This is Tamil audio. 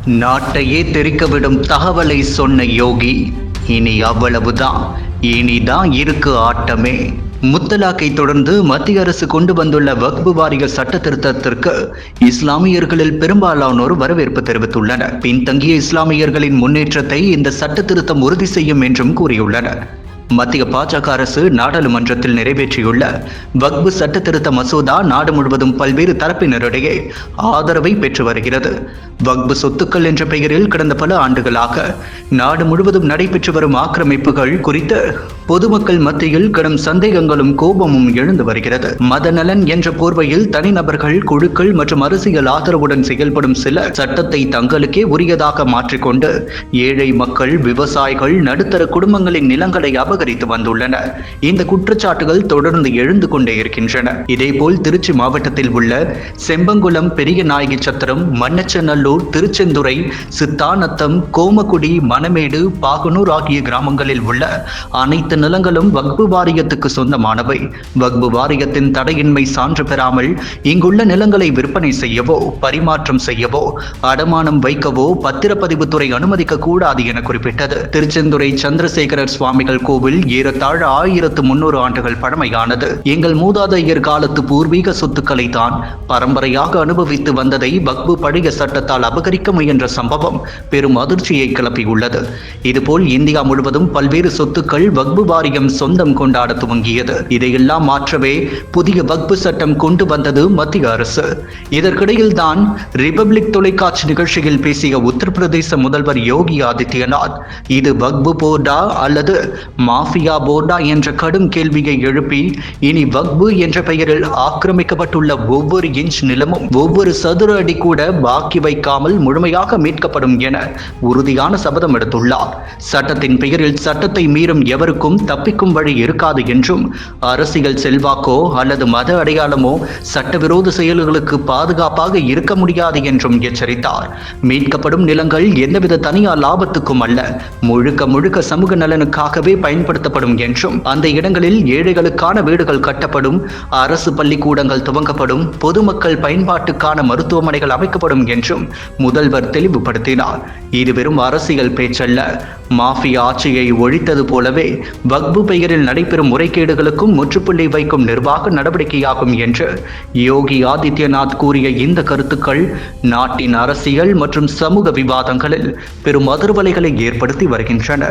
நாட்டையே தெறிக்கவிடும் தகவலை சொன்ன யோகி, இனி அவ்வளவுதான், இனிதான் இருக்கு ஆட்டமே. முத்தலாக்கை தொடர்ந்து மத்திய அரசு கொண்டு வந்துள்ள வக்ஃப் வாரிய சட்ட திருத்தத்திற்கு இஸ்லாமியர்களில் பெரும்பாலானோர் வரவேற்பு தெரிவித்துள்ளனர். பின்தங்கிய இஸ்லாமியர்களின் முன்னேற்றத்தை இந்த சட்ட திருத்தம் உறுதி செய்யும் என்றும் கூறியுள்ளனர். மத்திய பாஜக அரசு நாடாளுமன்றத்தில் நிறைவேற்றியுள்ள வக்ஃப் சட்ட திருத்த மசோதா நாடு முழுவதும் பல்வேறு தரப்பினரிடையே ஆதரவை பெற்று வருகிறது. வக்ஃப் சொத்துக்கள் என்ற பெயரில் கடந்த பல ஆண்டுகளாக நாடு முழுவதும் நடைபெற்று வரும் ஆக்கிரமிப்புகள் குறித்து பொதுமக்கள் மத்தியில் கடும் சந்தேகங்களும் கோபமும் எழுந்து வருகிறது. மத நலன் என்ற போர்வையில் தனிநபர்கள், குழுக்கள் மற்றும் அரசியல் ஆதரவுடன் செயல்படும் சில சட்டத்தை தங்களுக்கே உரியதாக மாற்றிக்கொண்டு ஏழை மக்கள், விவசாயிகள், நடுத்தர குடும்பங்களின் நிலங்களை அபகரித்து வந்துள்ளனர். இந்த குற்றச்சாட்டுகள் தொடர்ந்து எழுந்து கொண்டே இருக்கின்றன. இதேபோல் திருச்சி மாவட்டத்தில் உள்ள செம்பங்குளம், பெரிய நாயகி சத்திரம், மண்ணச்சநல்லூர், திருச்செந்துறை, சித்தாநத்தம், கோமகுடி, மணமேடு, பாகனூர் ஆகிய கிராமங்களில் உள்ள அனைத்து நிலங்களும் வக்ஃப் வாரியத்துக்கு சொந்தமானவை. வக்ஃப் வாரியத்தின் தடையின்மை சான்று பெறாமல் இங்குள்ள நிலங்களை விற்பனை செய்யவோ, பரிமாற்றம் செய்யவோ, அடமானம் வைக்கவோ பத்திரப்பதிவு துறை அனுமதிக்க கூடாது என குறிப்பிட்டது. திருச்செந்துறை சந்திரசேகரர் சுவாமிகள் கோவில் ஏறத்தாழ 1300 ஆண்டுகள் பழமையானது. எங்கள் மூதாதையர் காலத்து பூர்வீக சொத்துக்களை தான் பரம்பரையாக அனுபவித்து வந்ததை வக்ஃப் பழைய சட்டத்தால் அபகரிக்க முயன்ற சம்பவம் பெரும் அதிர்ச்சியை கிளப்பியுள்ளது. இதுபோல் இந்தியா முழுவதும் பல்வேறு சொத்துக்கள் வக்ஃப் வாரியம் சொந்தம் கொண்டாட துவங்கியது. இதையெல்லாம் மாற்றவே புதிய வக்ஃப் சட்டம் கொண்டு வந்தது மத்திய அரசு. இதற்கிடையில் தான் ரிபப்ளிக் தொலைக்காட்சி நிகழ்ச்சியில் பேசிய உத்தரப்பிரதேச முதல்வர் யோகி ஆதித்யநாத், இது வக்ஃப் போர்டா அல்லது மாஃபியா போர்டா என்ற கடும் கேள்வியை எழுப்பி, இனி வக்ஃப் என்ற பெயரில் ஆக்கிரமிக்கப்பட்டுள்ள ஒவ்வொரு இன்ச் நிலமும், ஒவ்வொரு சதுர அடி கூட பாக்கி வைக்காமல் முழுமையாக மீட்கப்படும் என உறுதியான சபதம் எடுத்துள்ளார். சட்டத்தின் பெயரில் சட்டத்தை மீறும் எவருக்கும் தப்பிக்கும் வழி இருக்காது என்றும், அரசியல் செல்வாக்கோ அல்லது மத அடையாளமோ சட்டவிரோத செயல்களுக்கு பாதுகாப்பாக இருக்க முடியாது என்றும் எச்சரித்தார். மீட்கப்படும் நிலங்கள் எந்தவித தனியார் லாபத்துக்கும் அல்ல, முழுக்க முழுக்க சமூக நலனுக்காகவே பயன்படுத்தப்படும் என்றும், அந்த இடங்களில் ஏழைகளுக்கான வீடுகள் கட்டப்படும், அரசு பள்ளிக்கூடங்கள் துவங்கப்படும், பொதுமக்கள் பயன்பாட்டுக்கான மருத்துவமனைகள் அமைக்கப்படும் என்றும் முதல்வர் தெளிவுபடுத்தினார். இது வெறும் அரசியல் பேச்சல்ல, மாஃபியா ஆட்சியை ஒழித்தது போலவே வக்ஃப் பெயரில் நடைபெறும் முறைகேடுகளுக்கும் முற்றுப்புள்ளி வைக்கும் நிர்வாக நடவடிக்கையாகும் என்று யோகி ஆதித்யநாத் கூறிய இந்த கருத்துக்கள் நாட்டின் அரசியல் மற்றும் சமூக விவாதங்களில் பெரும் அதிர்வலைகளை ஏற்படுத்தி வருகின்றன.